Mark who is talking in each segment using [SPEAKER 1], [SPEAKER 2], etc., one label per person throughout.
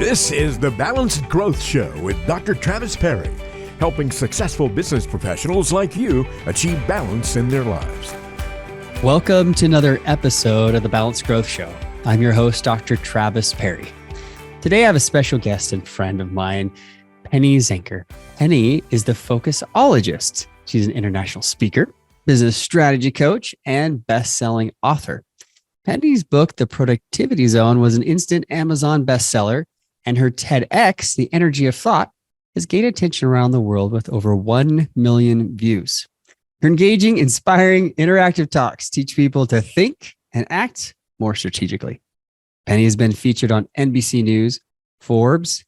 [SPEAKER 1] This is the Balanced Growth Show with Dr. Travis Perry, helping successful business professionals like you achieve balance in their lives.
[SPEAKER 2] Welcome to another episode of the Balanced Growth Show. I'm your host, Dr. Travis Perry. Today, I have a special guest and friend of mine, Penny Zenker. Penny is the Focusologist. She's an international speaker, business strategy coach, and best-selling author. Penny's book, The Productivity Zone, was an instant Amazon bestseller, and her TEDx, The Energy of Thought, has gained attention around the world with over 1 million views. Her engaging, inspiring, interactive talks teach people to think and act more strategically. Penny has been featured on NBC News, Forbes,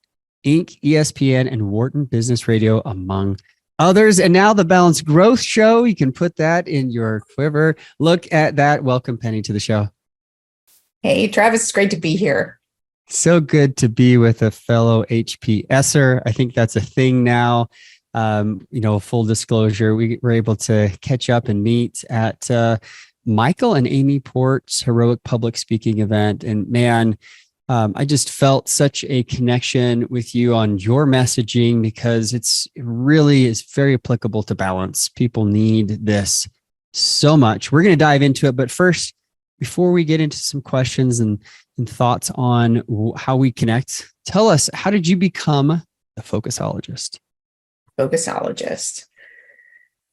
[SPEAKER 2] Inc., ESPN, and Wharton Business Radio, among others. And now the Balanced Growth Show. You can put that in your quiver. Look at that. Welcome, Penny, to the show.
[SPEAKER 3] Hey, Travis, it's great to be here.
[SPEAKER 2] So good to be with a fellow HPSer. I think that's a thing now. Full disclosure, we were able to catch up and meet at Michael and Amy Port's Heroic Public Speaking event. And man, I just felt such a connection with you on your messaging because it really is very applicable to balance. People need this so much. We're going to dive into it. But first, before we get into some questions and thoughts on how we connect, tell us, how did you become a Focusologist?
[SPEAKER 3] Focusologist.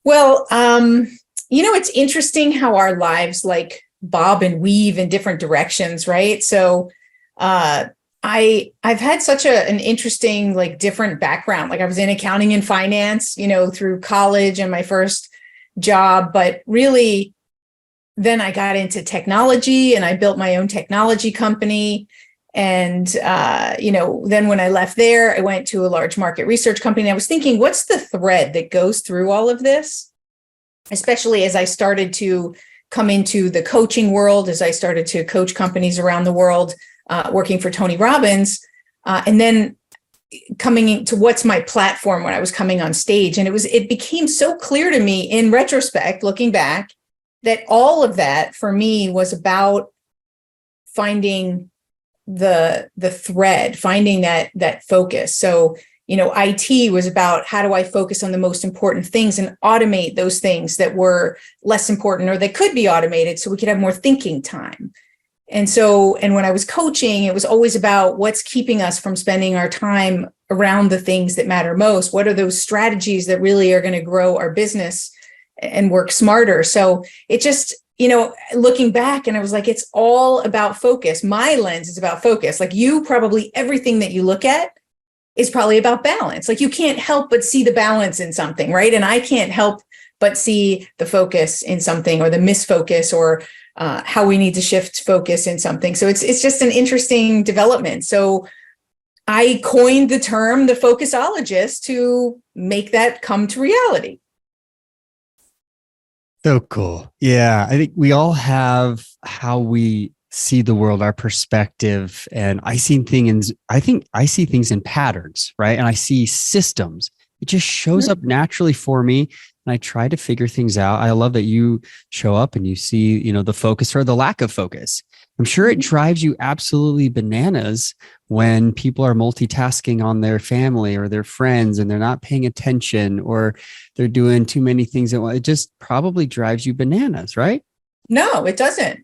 [SPEAKER 3] Well, it's interesting how our lives like bob and weave in different directions, right? So I've had such an interesting, different background. I was in accounting and finance, through college and my first job, but really then I got into technology and I built my own technology company. And, then when I left there, I went to a large market research company. I was thinking, what's the thread that goes through all of this? Especially as I started to come into the coaching world, as I started to coach companies around the world, working for Tony Robbins, and then coming into what's my platform when I was coming on stage. And it became so clear to me in retrospect, looking back, that all of that for me was about finding the thread, finding that focus. So, IT was about how do I focus on the most important things and automate those things that were less important or that could be automated so we could have more thinking time. And when I was coaching, it was always about what's keeping us from spending our time around the things that matter most. What are those strategies that really are going to grow our business and work smarter? So it just, looking back, and I was like, it's all about focus. My lens is about focus. Everything that you look at is probably about balance. You can't help but see the balance in something, right? And I can't help but see the focus in something, or the misfocus, or how we need to shift focus in something. So it's just an interesting development. So I coined the term the Focusologist to make that come to reality.
[SPEAKER 2] So cool. Yeah. I think we all have how we see the world, our perspective. And I see things in patterns, right? And I see systems. It just shows up naturally for me. And I try to figure things out. I love that you show up and you see, the focus or the lack of focus. I'm sure it drives you absolutely bananas when people are multitasking on their family or their friends and they're not paying attention, or they're doing too many things at once. It just probably drives you bananas, right?
[SPEAKER 3] No, it doesn't.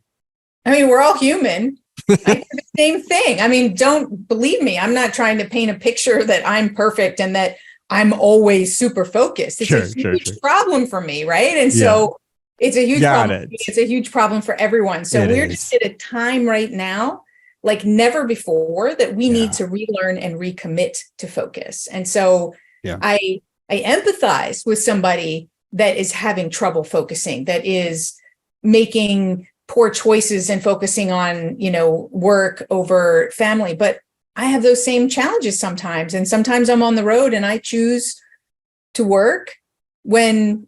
[SPEAKER 3] We're all human. I do the same thing. Don't believe me. I'm not trying to paint a picture that I'm perfect and that I'm always super focused. It's a huge problem for me, right? And so it's a huge problem. It's a huge problem for everyone. So we're just at a time right now, like never before, that we need to relearn and recommit to focus. And so I empathize with somebody that is having trouble focusing, that is making poor choices and focusing on, work over family. But I have those same challenges sometimes. And sometimes I'm on the road and I choose to work when,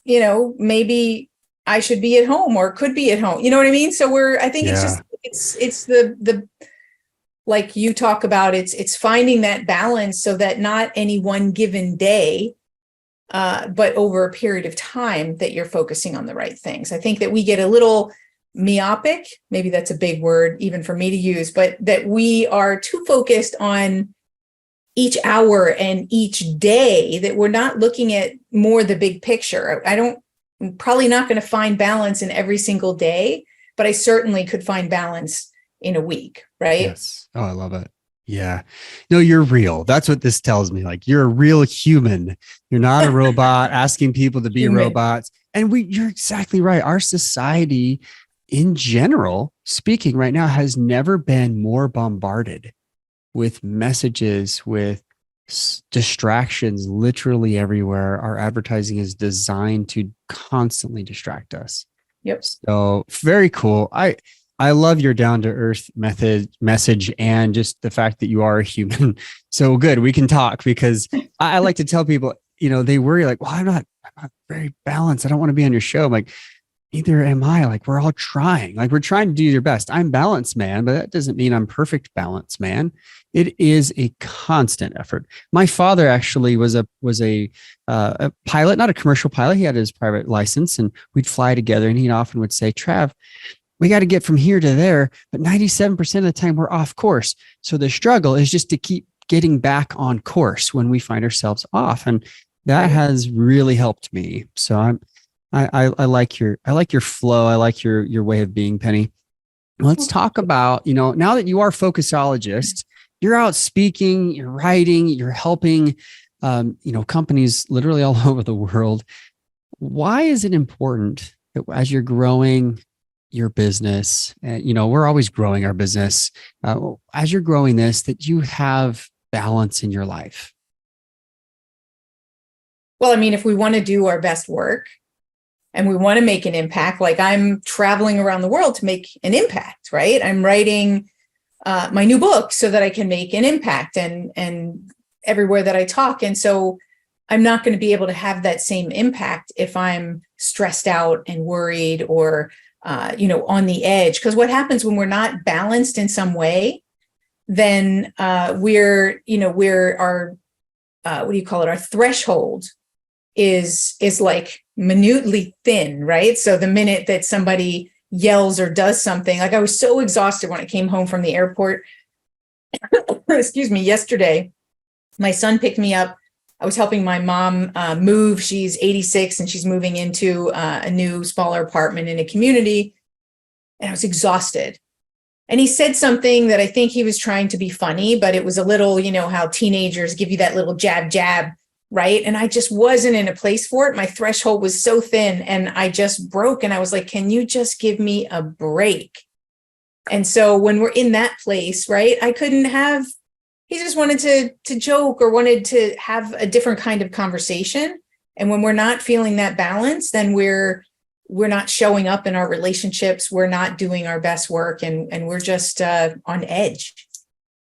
[SPEAKER 3] maybe I should be at home or could be at home. You know what I mean? So it's the like you talk about, it's finding that balance so that not any one given day, but over a period of time that you're focusing on the right things. I think that we get a little myopic, maybe that's a big word even for me to use, but that we are too focused on each hour and each day, that we're not looking at more the big picture. I'm probably not going to find balance in every single day, but I certainly could find balance in a week, right?
[SPEAKER 2] Yes. Oh, I love it. Yeah. No, you're real. That's what this tells me. Like, you're a real human. You're not a robot asking people to be
[SPEAKER 3] Human.
[SPEAKER 2] robots. And you're exactly right. Our society in general, speaking right now, has never been more bombarded with messages, with distractions literally everywhere. Our advertising is designed to constantly distract us.
[SPEAKER 3] Yep.
[SPEAKER 2] So very cool. I love your down to earth message, and just the fact that you are a human. So good. We can talk, because I like to tell people, they worry like, well, I'm not very balanced. I don't want to be on your show. I'm like, neither am I. Like, we're all trying. Like, we're trying to do your best. I'm balanced, man, but that doesn't mean I'm perfect balanced, man. It is a constant effort. My father actually was a pilot, not a commercial pilot. He had his private license, and we'd fly together. And he often would say, Trav, we got to get from here to there, but 97% of the time we're off course. So the struggle is just to keep getting back on course when we find ourselves off. And that has really helped me. So I like your flow. I like your way of being, Penny. Let's talk about, now that you are Focusologist, you're out speaking, you're writing, you're helping, companies literally all over the world. Why is it important that as you're growing your business, we're always growing our business, as you're growing this, that you have balance in your life?
[SPEAKER 3] Well, I mean, if we want to do our best work and we want to make an impact, like I'm traveling around the world to make an impact, right? I'm writing my new book so that I can make an impact and everywhere that I talk. And so I'm not going to be able to have that same impact if I'm stressed out and worried or, on the edge. Because what happens when we're not balanced in some way, then our our threshold is like minutely thin, right? So the minute that somebody yells or does something, like I was so exhausted when I came home from the airport, excuse me, yesterday, my son picked me up. I was helping my mom move. She's 86 and she's moving into a new smaller apartment in a community. And I was exhausted. And he said something that I think he was trying to be funny, but it was a little, how teenagers give you that little jab, right? And I just wasn't in a place for it. My threshold was so thin and I just broke. And I was like, can you just give me a break? And so when we're in that place, right, I couldn't have, he just wanted to joke or wanted to have a different kind of conversation. And when we're not feeling that balance, then we're not showing up in our relationships. We're not doing our best work and we're just on edge.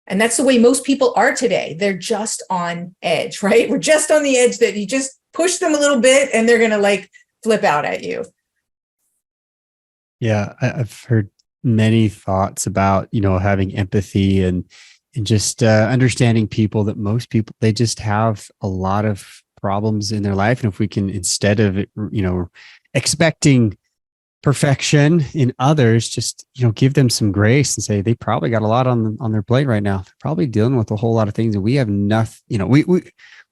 [SPEAKER 3] And that's the way most people are today. They're just on edge, right? We're just on the edge that you just push them a little bit and they're going to like flip out at you.
[SPEAKER 2] Yeah, I've heard many thoughts about, having empathy and just understanding people, that most people, they just have a lot of problems in their life. And if we can, instead of, expecting perfection in others, just, give them some grace and say, they probably got a lot on their plate right now. They're probably dealing with a whole lot of things and we have nothing,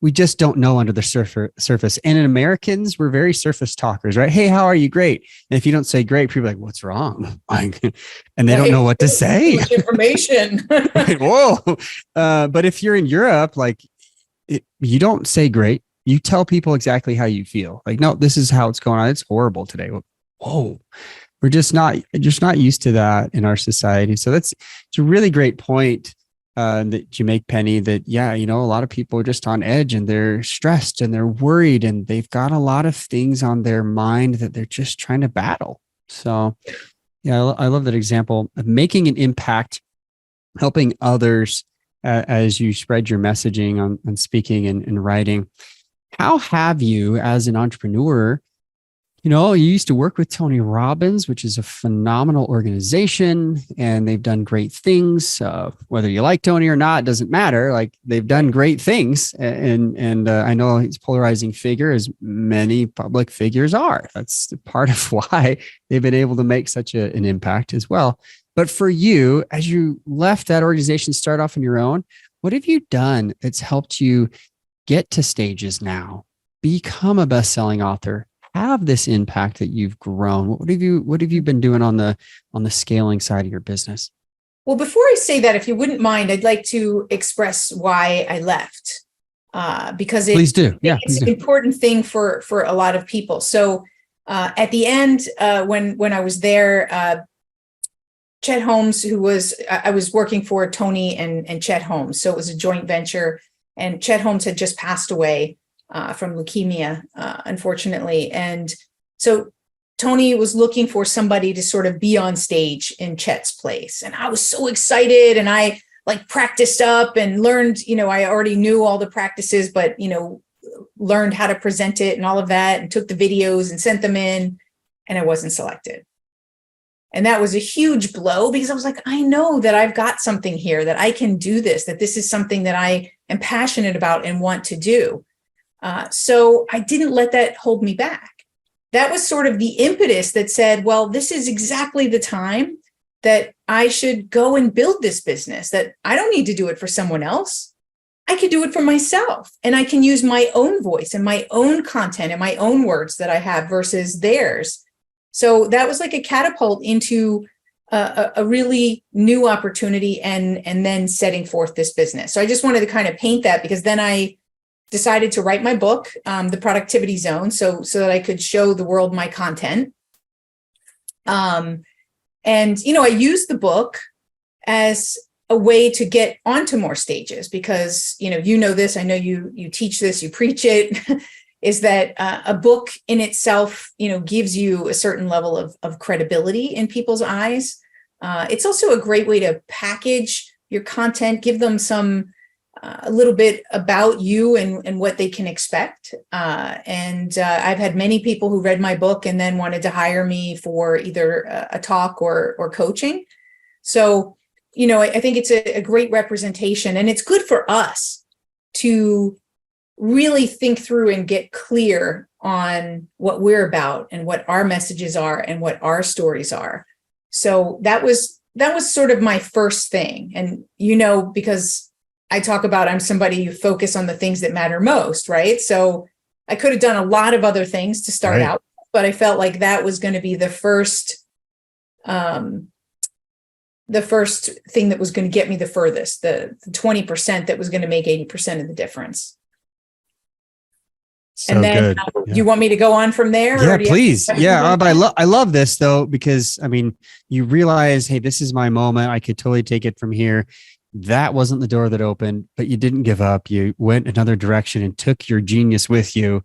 [SPEAKER 2] we just don't know under the surface. And in Americans, we're very surface talkers, right? Hey, how are you? Great. And if you don't say great, people are like, what's wrong? And they don't know what to say.
[SPEAKER 3] Much information.
[SPEAKER 2] Right, whoa. But if you're in Europe, you don't say great. You tell people exactly how you feel. Like, no, this is how it's going on. It's horrible today. Whoa. We're just not used to that in our society. So it's a really great point that you make, Penny, that, a lot of people are just on edge and they're stressed and they're worried and they've got a lot of things on their mind that they're just trying to battle. So I love that example of making an impact, helping others as you spread your messaging on speaking and writing. How have you, as an entrepreneur, You used to work with Tony Robbins, which is a phenomenal organization, and they've done great things. Whether you like Tony or not, doesn't matter. Like, they've done great things, and I know he's a polarizing figure, as many public figures are. That's part of why they've been able to make such an impact as well. But for you, as you left that organization, start off on your own, what have you done that's helped you get to stages now, become a best-selling author, have this impact that you've grown? What have you been doing on the scaling side of your business?
[SPEAKER 3] Well, before I say that, if you wouldn't mind, I'd like to express why I left, because
[SPEAKER 2] Please do. Yeah,
[SPEAKER 3] it's an important thing for a lot of people. So at the end, when I was there, Chet Holmes, I was working for Tony and Chet Holmes, so it was a joint venture, and Chet Holmes had just passed away from leukemia, unfortunately. And so Tony was looking for somebody to sort of be on stage in Chet's place. And I was so excited, and I practiced up and learned, I already knew all the practices, but, learned how to present it and all of that, and took the videos and sent them in, and I wasn't selected. And that was a huge blow, because I was like, I know that I've got something here, that I can do this, that this is something that I am passionate about and want to do. So I didn't let that hold me back. That was sort of the impetus that said, well, this is exactly the time that I should go and build this business, that I don't need to do it for someone else. I can do it for myself, and I can use my own voice and my own content and my own words that I have versus theirs. So that was like a catapult into a really new opportunity, and then setting forth this business. So I just wanted to kind of paint that, because then I decided to write my book, The Productivity Zone, so that I could show the world my content. And, I used the book as a way to get onto more stages, because, this, I know you teach this, you preach it, is that a book in itself, gives you a certain level of credibility in people's eyes. It's also a great way to package your content, give them a little bit about you and what they can expect. And I've had many people who read my book and then wanted to hire me for either a talk or coaching. So, I think it's a great representation, and it's good for us to really think through and get clear on what we're about and what our messages are and what our stories are. So that was sort of my first thing. And, because I talk about, I'm somebody who focus on the things that matter most, right? So I could have done a lot of other things to start out, but I felt like that was going to be the first thing that was going to get me the furthest, the 20% that was going to make 80% of the difference.
[SPEAKER 2] So
[SPEAKER 3] and then,
[SPEAKER 2] good.
[SPEAKER 3] Do you want me to go on from there?
[SPEAKER 2] Yeah, please. Yeah, I love this though, because you realize, hey, this is my moment. I could totally take it from here. That wasn't the door that opened, but you didn't give up. You went another direction and took your genius with you,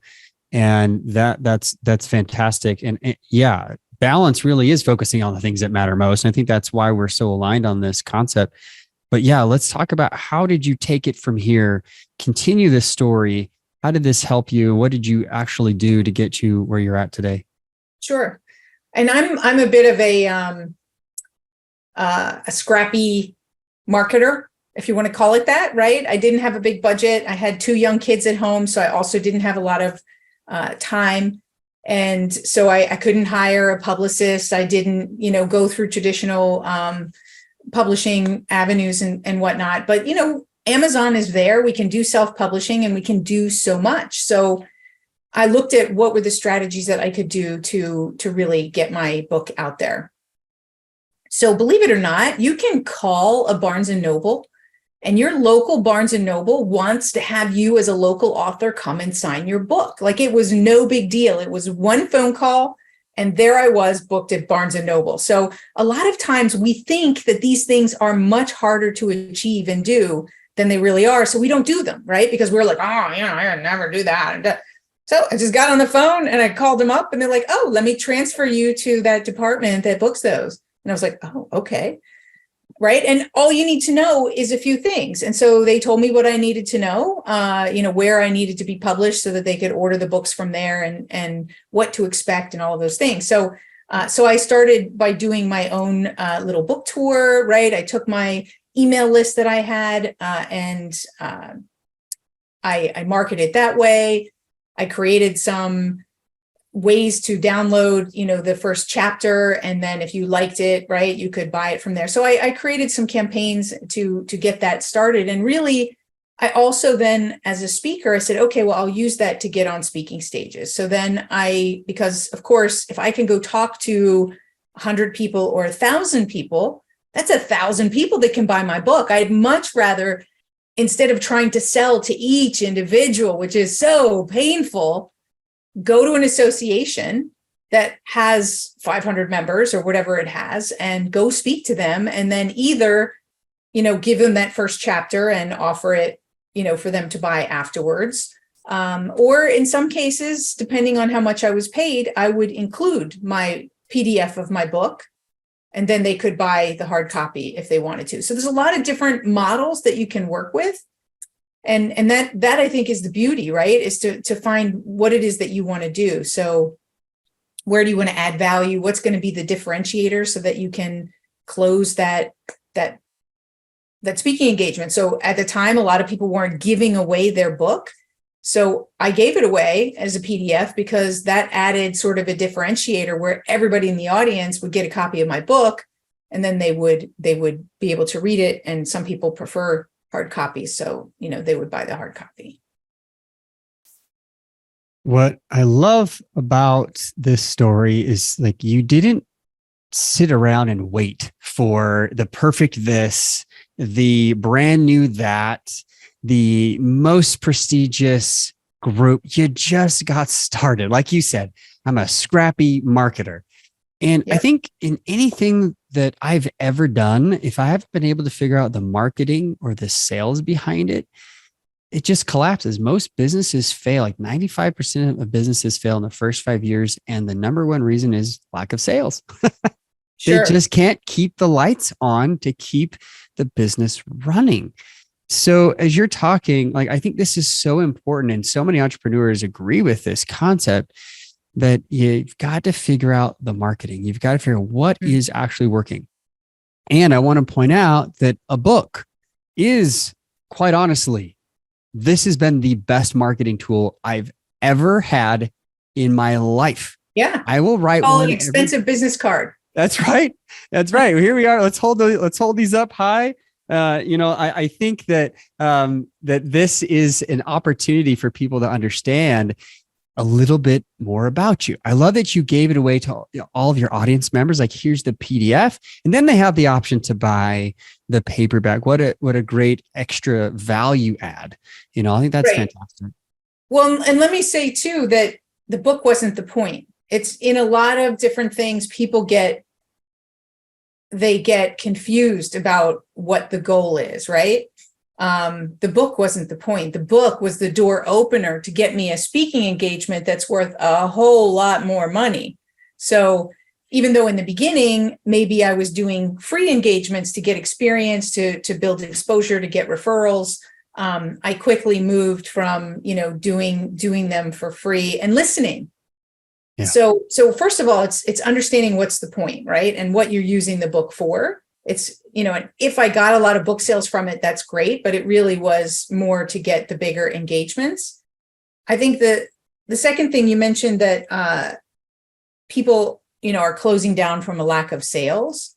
[SPEAKER 2] and that's fantastic. And yeah, balance really is focusing on the things that matter most. And I think that's why we're so aligned on this concept. But yeah, let's talk about, how did you take it from here? Continue this story. How did this help you? What did you actually do to get you where you're at today?
[SPEAKER 3] Sure. And I'm a bit of a scrappy marketer, if you want to call it that, right? I didn't have a big budget. I had 2 young kids at home, so I also didn't have a lot of time. And so I couldn't hire a publicist. I didn't, go through traditional publishing avenues and whatnot. But, Amazon is there. We can do self-publishing, and we can do so much. So I looked at what were the strategies that I could do to really get my book out there. So believe it or not, you can call a Barnes & Noble, and your local Barnes & Noble wants to have you as a local author come and sign your book. Like, it was no big deal. It was one phone call, and there I was, booked at Barnes & Noble. So a lot of times we think that these things are much harder to achieve and do than they really are. So we don't do them, right? Because we're like, I never do that. So I just got on the phone and I called them up, and they're like, oh, let me transfer you to that department that books those. And I was like, oh, okay. Right. And all you need to know is a few things. And so they told me what I needed to know, where I needed to be published so that they could order the books from there and what to expect and all of those things. So I started by doing my own little book tour, right? I took my email list that I had and I marketed that way. I created some ways to download, the first chapter. And then if you liked it, right, you could buy it from there. So I created some campaigns to get that started. And really, I also then, as a speaker, I said, okay, well, I'll use that to get on speaking stages. So then because of course, if I can go talk to 100 people or 1,000 people, that's 1,000 people that can buy my book. I'd much rather, instead of trying to sell to each individual, which is so painful, go to an association that has 500 members or whatever it has and go speak to them, and then either, give them that first chapter and offer it, for them to buy afterwards. Or in some cases, depending on how much I was paid, I would include my PDF of my book, and then they could buy the hard copy if they wanted to. So there's a lot of different models that you can work with. And that I think is the beauty, right? Is to find what it is that you want to do. So where do you want to add value? What's going to be the differentiator so that you can close that speaking engagement? So at the time, a lot of people weren't giving away their book. So I gave it away as a PDF because that added sort of a differentiator where everybody in the audience would get a copy of my book, and then they would be able to read it. And some people prefer hard copies, so they would buy the hard copy.
[SPEAKER 2] What I love about this story is like you didn't sit around and wait for the perfect this, the brand new that, the most prestigious group. You just got started. Like you said, I'm a scrappy marketer. And I think in anything that I've ever done, if I haven't been able to figure out the marketing or the sales behind it, it just collapses. Most businesses fail. Like 95% of businesses fail in the first 5 years. And the number one reason is lack of sales. They just can't keep the lights on to keep the business running. So as you're talking, like, I think this is so important. And so many entrepreneurs agree with this concept that you've got to figure out the marketing. You've got to figure out what is actually working. And I want to point out that a book is, quite honestly, this has been the best marketing tool I've ever had in my life.
[SPEAKER 3] Yeah.
[SPEAKER 2] I will write
[SPEAKER 3] an expensive business card.
[SPEAKER 2] That's right. That's right. Here we are. Let's hold these up high. I think that this is an opportunity for people to understand a little bit more about you. I love that you gave it away to all of your audience members. Like, here's the PDF, and then they have the option to buy the paperback. What a great extra value add. I think that's fantastic.
[SPEAKER 3] Well, and let me say too, that the book wasn't the point. It's in a lot of different things. People get confused about what the goal is, right? The book wasn't the point. The book was the door opener to get me a speaking engagement that's worth a whole lot more money. So even though in the beginning, maybe I was doing free engagements to get experience, to build exposure, to get referrals, I quickly moved from, doing them for free and listening. Yeah. So first of all, it's understanding what's the point, right? And what you're using the book for. It's, if I got a lot of book sales from it, that's great, but it really was more to get the bigger engagements. I think that the second thing you mentioned, that people, are closing down from a lack of sales.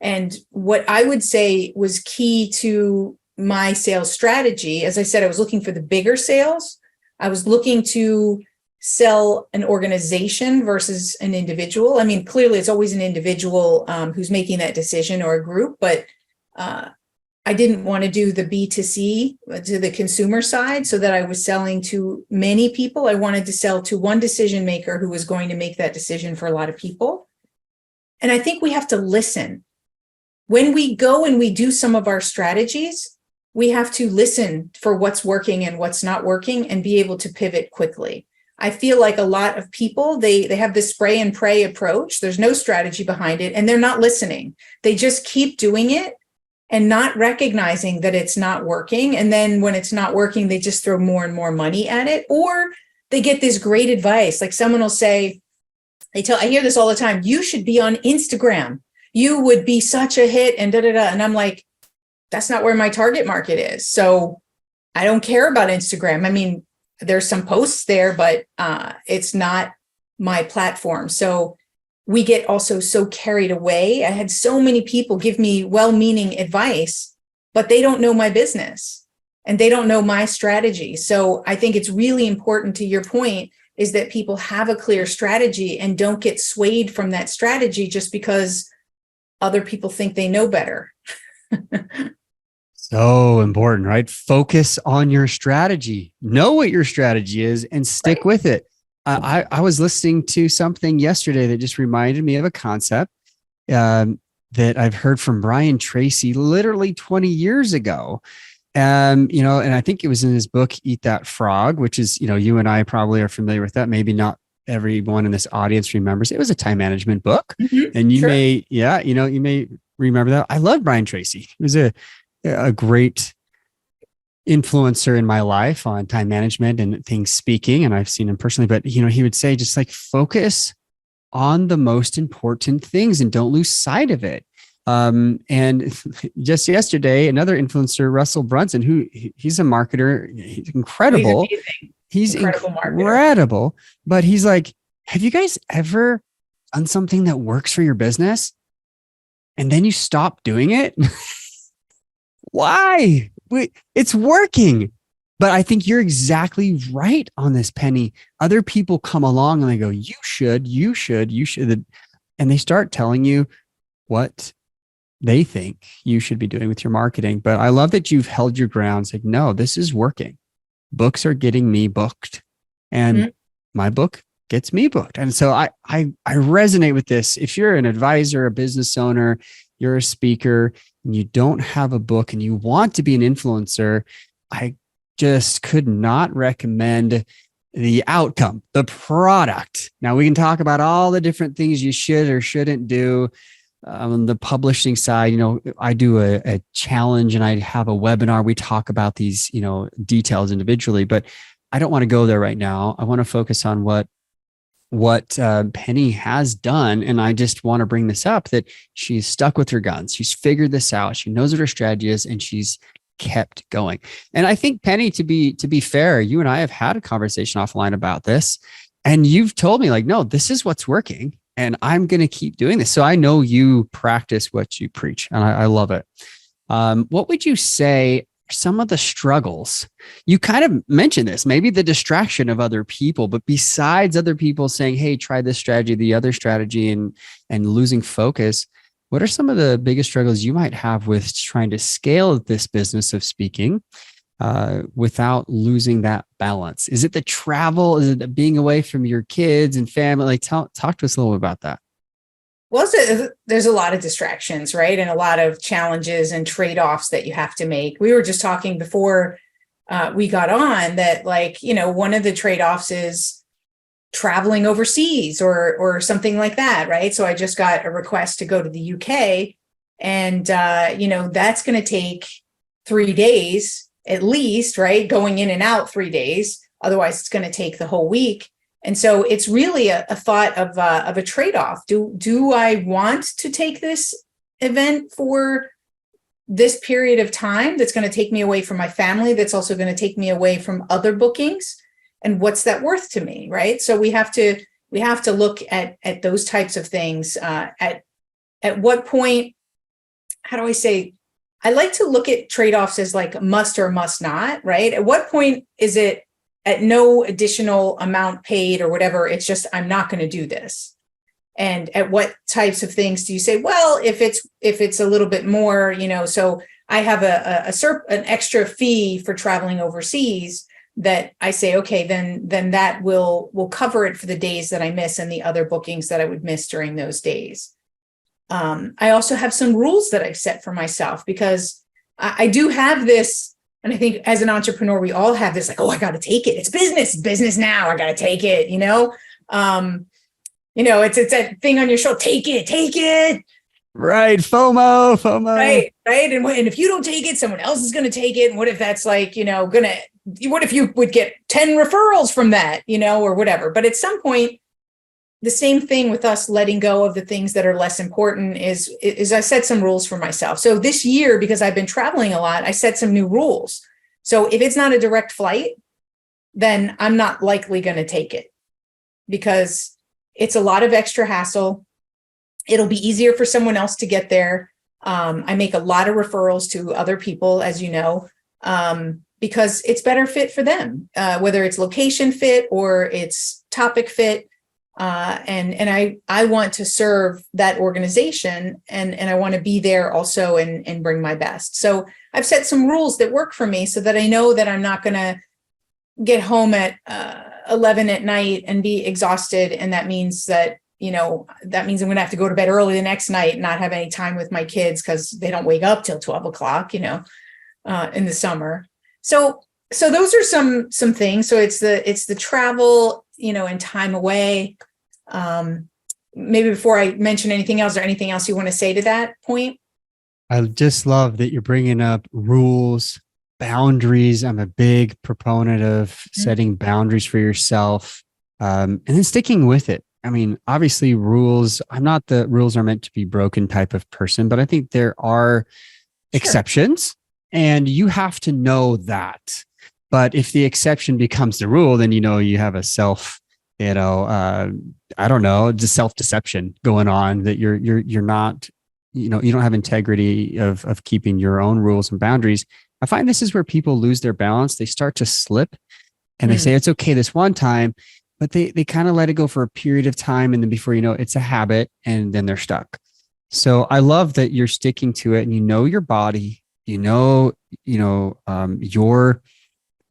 [SPEAKER 3] And what I would say was key to my sales strategy, as I said, I was looking for the bigger sales. I was looking to sell an organization versus an individual. I mean, clearly it's always an individual who's making that decision, or a group, but I didn't want to do the B2C, to the consumer side, so that I was selling to many people. I wanted to sell to one decision maker who was going to make that decision for a lot of people. And I think we have to listen. When we go and we do some of our strategies, we have to listen for what's working and what's not working and be able to pivot quickly. I feel like a lot of people, they have this spray and pray approach. There's no strategy behind it, and they're not listening. They just keep doing it and not recognizing that it's not working. And then when it's not working, they just throw more and more money at it, or they get this great advice. Like someone will say, I hear this all the time, you should be on Instagram. You would be such a hit and da, da, da. And I'm like, that's not where my target market is. So I don't care about Instagram. I mean, there's some posts there, but it's not my platform. So we get also so carried away. I had so many people give me well-meaning advice, but they don't know my business and they don't know my strategy. So I think it's really important, to your point, is that people have a clear strategy and don't get swayed from that strategy just because other people think they know better.
[SPEAKER 2] So important, right? Focus on your strategy. Know what your strategy is and stick with it. I was listening to something yesterday that just reminded me of a concept that I've heard from Brian Tracy literally 20 years ago. And I think it was in his book, Eat That Frog, which is, you and I probably are familiar with that. Maybe not everyone in this audience remembers. It was a time management book. Mm-hmm. And you may, you may remember that. I love Brian Tracy. He was a great influencer in my life on time management and things speaking. And I've seen him personally, but he would say, just like, focus on the most important things and don't lose sight of it. And just yesterday, another influencer, Russell Brunson, he's a marketer. He's incredible. He's incredible. But he's like, have you guys ever done something that works for your business and then you stop doing it? Why? It's working. But I think you're exactly right on this, Penny. Other people come along and they go, you should. And they start telling you what they think you should be doing with your marketing. But I love that you've held your ground. It's like, no, this is working. Books are getting me booked, and my book gets me booked. And so I resonate with this. If you're an advisor, a business owner, you're a speaker, and you don't have a book and you want to be an influencer, I just could not recommend the outcome, the product. Now we can talk about all the different things you should or shouldn't do. On the publishing side, I do a challenge and I have a webinar. We talk about these, details individually, but I don't want to go there right now. I want to focus on what Penny has done. And I just want to bring this up, that she's stuck with her guns. She's figured this out. She knows what her strategy is, and she's kept going. And I think, Penny, to be fair, you and I have had a conversation offline about this, and you've told me, like, no, this is what's working, and I'm going to keep doing this. So I know you practice what you preach, and I love it. What would you say are some of the struggles? You kind of mentioned this, maybe the distraction of other people, but besides other people saying, hey, try this strategy, the other strategy, and losing focus, what are some of the biggest struggles you might have with trying to scale this business of speaking without losing that balance? Is it the travel? Is it the being away from your kids and family? Like, talk to us a little bit about that.
[SPEAKER 3] Well, there's a lot of distractions, right? And a lot of challenges and trade-offs that you have to make. We were just talking before we got on that, like, one of the trade-offs is traveling overseas or something like that, right? So I just got a request to go to the UK, and that's going to take 3 days at least, right? Going in and out 3 days. Otherwise, it's going to take the whole week. And so it's really a thought of a trade-off. Do I want to take this event for this period of time that's going to take me away from my family, that's also going to take me away from other bookings? And what's that worth to me, right? So we have to look at those types of things. At what point, how do I say? I like to look at trade-offs as like must or must not, right? At what point is it at no additional amount paid or whatever? It's just, I'm not going to do this. And at what types of things do you say, well, if it's a little bit more, so I have an extra fee for traveling overseas, that I say, okay, then that will cover it for the days that I miss and the other bookings that I would miss during those days. I also have some rules that I've set for myself, because I do have this, and I think as an entrepreneur, we all have this, like, oh, I got to take it. It's business now. I got to take it. It's that thing on your shoulder. Take it.
[SPEAKER 2] Right. FOMO.
[SPEAKER 3] Right. And if you don't take it, someone else is going to take it. And what if that's like, what if you would get 10 referrals from that, or whatever. But at some point, the same thing with us letting go of the things that are less important is I set some rules for myself. So this year, because I've been traveling a lot, I set some new rules. So if it's not a direct flight, then I'm not likely going to take it because it's a lot of extra hassle. It'll be easier for someone else to get there. I make a lot of referrals to other people, as you know, because it's better fit for them, whether it's location fit or it's topic fit. And I want to serve that organization and I want to be there also and bring my best. So I've set some rules that work for me so that I know that I'm not going to get home at 11 at night and be exhausted. And that means that, I'm going to have to go to bed early the next night and not have any time with my kids because they don't wake up till 12 o'clock, in the summer. So those are some things. So it's the travel, and time away. Maybe before I mention anything else, is there anything else you want to say to that point?
[SPEAKER 2] I just love that you're bringing up rules, boundaries. I'm a big proponent of setting boundaries for yourself, and then sticking with it. I mean, obviously rules, I'm not the rules are meant to be broken type of person, but I think there are exceptions and you have to know that. But if the exception becomes the rule, then, you have a just self-deception going on that you're not, you don't have integrity of keeping your own rules and boundaries. I find this is where people lose their balance. They start to slip and they say, it's okay this one time, but they kind of let it go for a period of time. And then before you know, it's a habit and then they're stuck. So I love that you're sticking to it and your body, your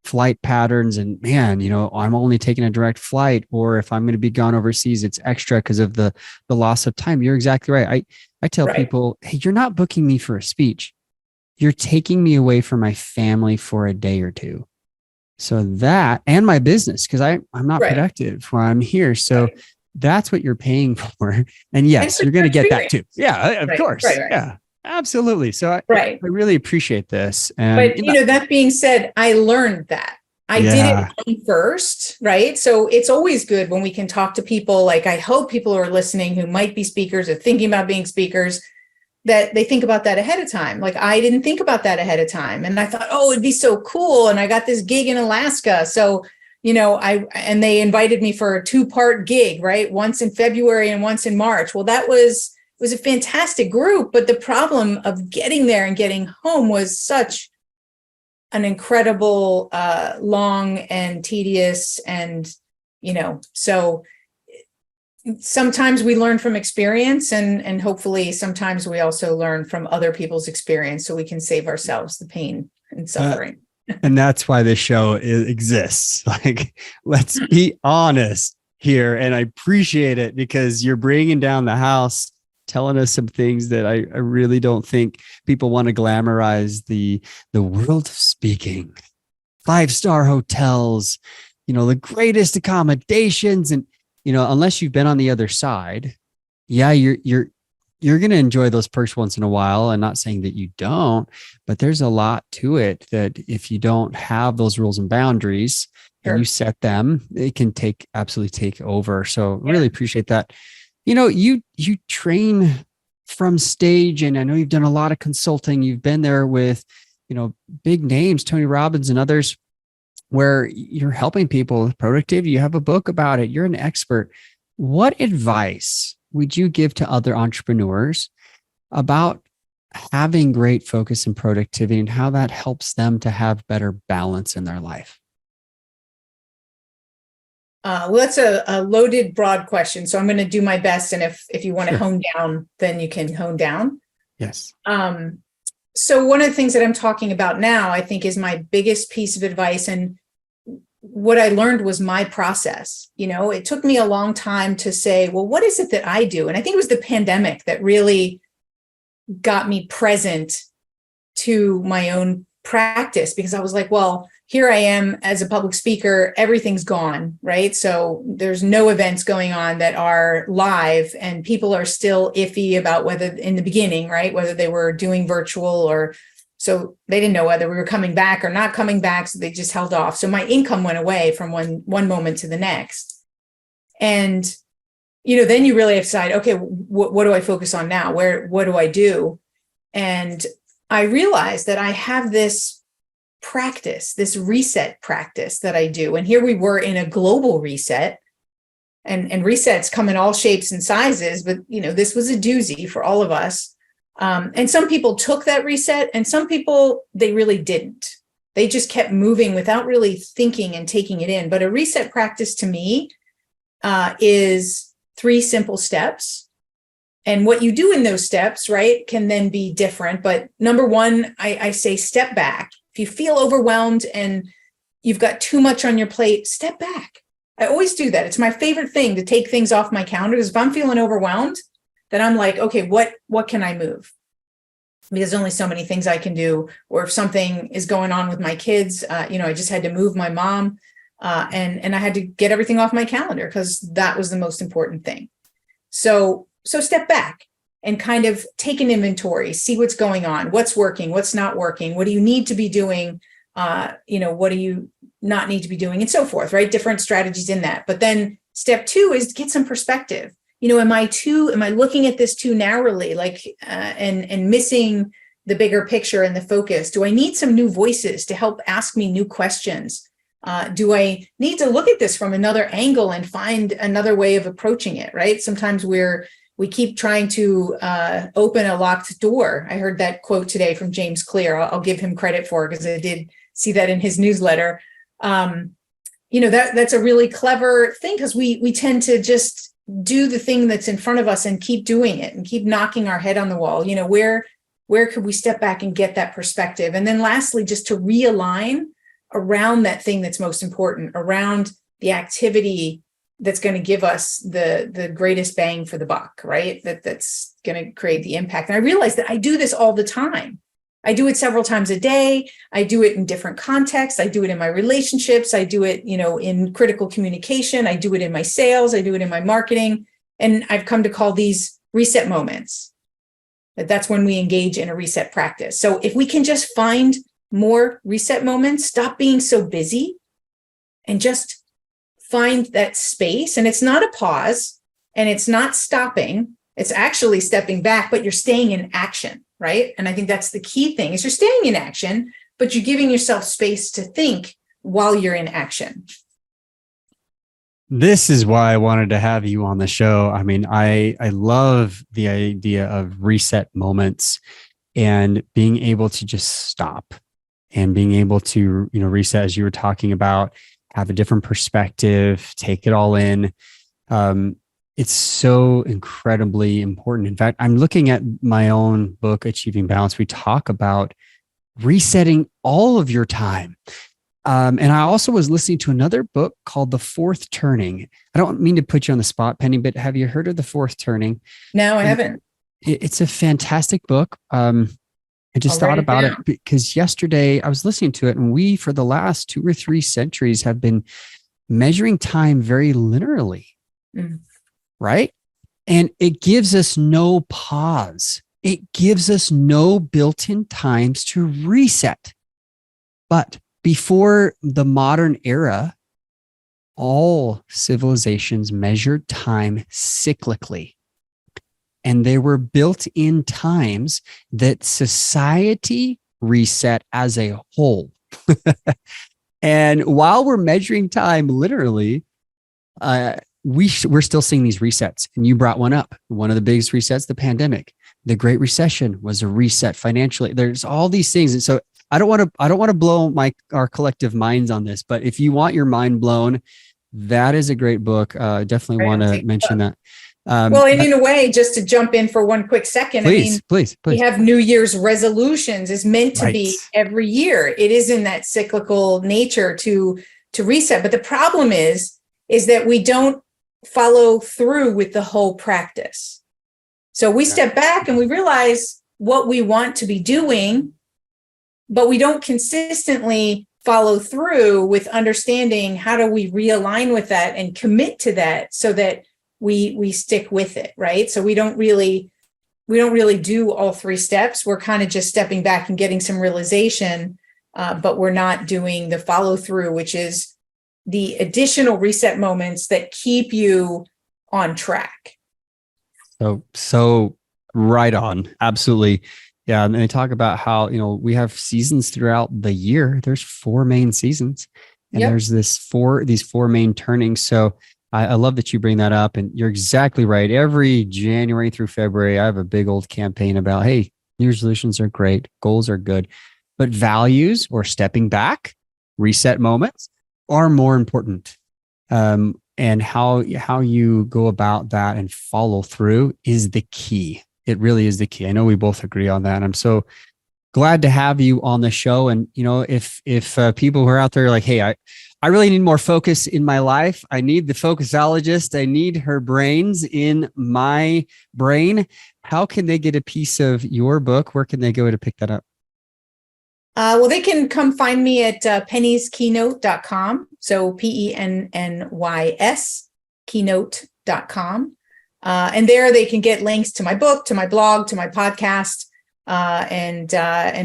[SPEAKER 2] flight patterns and man, I'm only taking a direct flight, or if I'm going to be gone overseas, it's extra because of the loss of time. You're exactly right. I tell people, hey, you're not booking me for a speech. You're taking me away from my family for a day or two. So that, and my business, because I'm not productive while I'm here. So that's what you're paying for. And yes, you're going to get that too. Yeah, of course. Yeah. Absolutely. So I really appreciate this. And,
[SPEAKER 3] but that being said, I learned that I did it first, right? So it's always good when we can talk to people. Like I hope people who are listening who might be speakers or thinking about being speakers, that they think about that ahead of time. Like I didn't think about that ahead of time. And I thought, it'd be so cool. And I got this gig in Alaska. So, and they invited me for a 2-part gig, right? Once in February and once in March. Well, it was a fantastic group, but the problem of getting there and getting home was such an incredible, long and tedious and, so sometimes we learn from experience and hopefully sometimes we also learn from other people's experience so we can save ourselves the pain and suffering.
[SPEAKER 2] And that's why this show exists. Like, let's be honest here. And I appreciate it because you're bringing down the house, telling us some things that I really don't think people want to glamorize the world of speaking, 5-star hotels, the greatest accommodations. And, unless you've been on the other side, you're going to enjoy those perks once in a while. And not saying that you don't, but there's a lot to it that if you don't have those rules and boundaries and you set them, it can absolutely take over. So really appreciate that. You train from stage, and I know you've done a lot of consulting. You've been there with, big names, Tony Robbins and others, where you're helping people with productivity. You have a book about it. You're an expert. What advice would you give to other entrepreneurs about having great focus and productivity and how that helps them to have better balance in their life?
[SPEAKER 3] Well, that's a loaded, broad question. So I'm going to do my best. And if you want to hone down, then you can hone down.
[SPEAKER 2] Yes.
[SPEAKER 3] So one of the things that I'm talking about now, I think is my biggest piece of advice. And what I learned was my process. It took me a long time to say, well, what is it that I do? And I think it was the pandemic that really got me present to my own practice, because I was like, well, here I am as a public speaker, everything's gone, right? So there's no events going on that are live, and people are still iffy about whether in the beginning, right, whether they were doing virtual, or so they didn't know whether we were coming back or not coming back. So they just held off. So my income went away from one moment to the next. And, then you really have to decide, okay, what do I focus on now? What do I do? And I realized that I have this practice, this reset practice that I do. And here we were in a global reset, and resets come in all shapes and sizes, but this was a doozy for all of us. And some people took that reset, and some people, they really didn't. They just kept moving without really thinking and taking it in. But a reset practice to me is 3 simple steps. And what you do in those steps, right, can then be different. But number 1, I say step back. If you feel overwhelmed and you've got too much on your plate, step back. I always do that. It's my favorite thing to take things off my calendar, because if I'm feeling overwhelmed, then I'm like, okay, what can I move? Because there's only so many things I can do. Or if something is going on with my kids, I just had to move my mom, and I had to get everything off my calendar because that was the most important thing. So step back and kind of take an inventory, see what's going on, what's working, what's not working, what do you need to be doing, what do you not need to be doing, and so forth, right? Different strategies in that. But then step 2 is get some perspective. Am I looking at this too narrowly, and missing the bigger picture and the focus? Do I need some new voices to help ask me new questions? Do I need to look at this from another angle and find another way of approaching it, right? Sometimes we keep trying to open a locked door. I heard that quote today from James Clear. I'll give him credit for it, because I did see that in his newsletter. That's a really clever thing, because we tend to just do the thing that's in front of us and keep doing it and keep knocking our head on the wall. Where could we step back and get that perspective? And then lastly, just to realign around that thing that's most important, around the activity that's going to give us the greatest bang for the buck, right? That's going to create the impact. And I realize that I do this all the time. I do it several times a day. I do it in different contexts. I do it in my relationships. I do it, in critical communication. I do it in my sales. I do it in my marketing. And I've come to call these reset moments. That's when we engage in a reset practice. So if we can just find more reset moments, stop being so busy, and just find that space. And it's not a pause, and it's not stopping. It's actually stepping back, but you're staying in action. Right. And I think that's the key thing, is you're staying in action, but you're giving yourself space to think while you're in action.
[SPEAKER 2] This is why I wanted to have you on the show. I mean, I love the idea of reset moments and being able to just stop and being able to, reset, as you were talking about, have a different perspective, take it all in. It's so incredibly important. In fact, I'm looking at my own book, Achieving Balance. We talk about resetting all of your time. And I also was listening to another book called The Fourth Turning. I don't mean to put you on the spot, Penny, but have you heard of The Fourth Turning?
[SPEAKER 3] No, I haven't.
[SPEAKER 2] It's a fantastic book. I just thought about it because yesterday I was listening to it, and we, for the last 2 or 3 centuries, have been measuring time very linearly. Right? And it gives us no pause. It gives us no built-in times to reset. But before the modern era, all civilizations measured time cyclically. And there were built-in times that society reset as a whole. And while we're measuring time literally, we're still seeing these resets. And you brought one up. One of the biggest resets, the pandemic. The Great Recession was a reset financially. There's all these things. And so I don't want to blow our collective minds on this, but if you want your mind blown, that is a great book. Definitely want to mention that.
[SPEAKER 3] Well, and in a way, just to jump in for one quick second,
[SPEAKER 2] please.
[SPEAKER 3] We have New Year's resolutions is meant to be every year. It is in that cyclical nature to reset. But the problem is that we don't follow through with the whole practice. So we step back and we realize what we want to be doing, but we don't consistently follow through with understanding how do we realign with that and commit to that so that we stick with it, right? So we don't really do all three steps. We're kind of just stepping back and getting some realization, but we're not doing the follow through, which is the additional reset moments that keep you on track.
[SPEAKER 2] So right on. Absolutely. Yeah. And they talk about how, we have seasons throughout the year. There's 4 main seasons and there's these four main turnings. So I love that you bring that up, and you're exactly right. Every January through February, I have a big old campaign about, hey, New Year's resolutions are great. Goals are good, but values or stepping back, reset moments are more important. And how you go about that and follow through is the key. It really is the key. I know we both agree on that. I'm so glad to have you on the show. And, if people who are out there are like, hey, I really need more focus in my life. I need the Focusologist. I need her brains in my brain. How can they get a piece of your book? Where can they go to pick that up?
[SPEAKER 3] Well, they can come find me at pennyskeynote.com. So PENNYS keynote.com. And there they can get links to my book, to my blog, to my podcast, and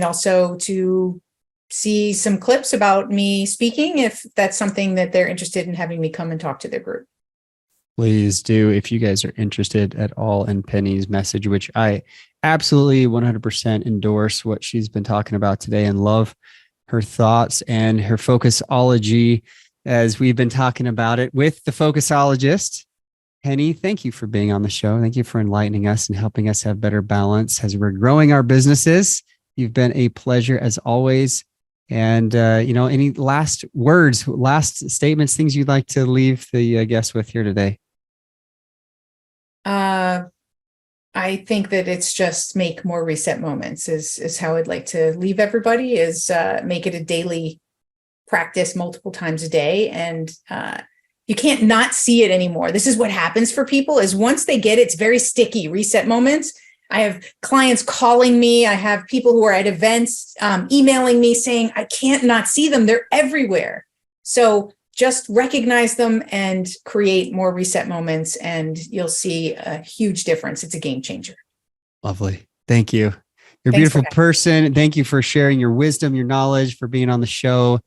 [SPEAKER 3] also to see some clips about me speaking if that's something that they're interested in having me come and talk to their group.
[SPEAKER 2] Please do. If you guys are interested at all in Penny's message, which I absolutely 100% endorse what she's been talking about today and love her thoughts and her Focusology as we've been talking about it with the Focusologist. Penny, thank you for being on the show. Thank you for enlightening us and helping us have better balance as we're growing our businesses. You've been a pleasure as always. And, any last words, last statements, things you'd like to leave the guests with here today?
[SPEAKER 3] I think that it's just make more reset moments is how I'd like to leave everybody, is make it a daily practice multiple times a day. And you can't not see it anymore. This is what happens for people is once they get it, it's very sticky reset moments. I have clients calling me. I have people who are at events emailing me saying, I can't not see them. They're everywhere. So just recognize them and create more reset moments, and you'll see a huge difference. It's a game changer.
[SPEAKER 2] Lovely. Thank you. You're a
[SPEAKER 3] Thanks
[SPEAKER 2] beautiful person. Thank you for sharing your wisdom, your knowledge, for being on the show.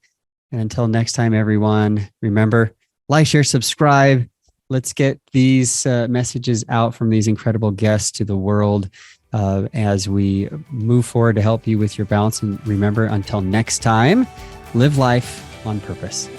[SPEAKER 2] And until next time, everyone, remember, like, share, subscribe. Let's get these messages out from these incredible guests to the world as we move forward to help you with your balance. And remember, until next time, live life on purpose.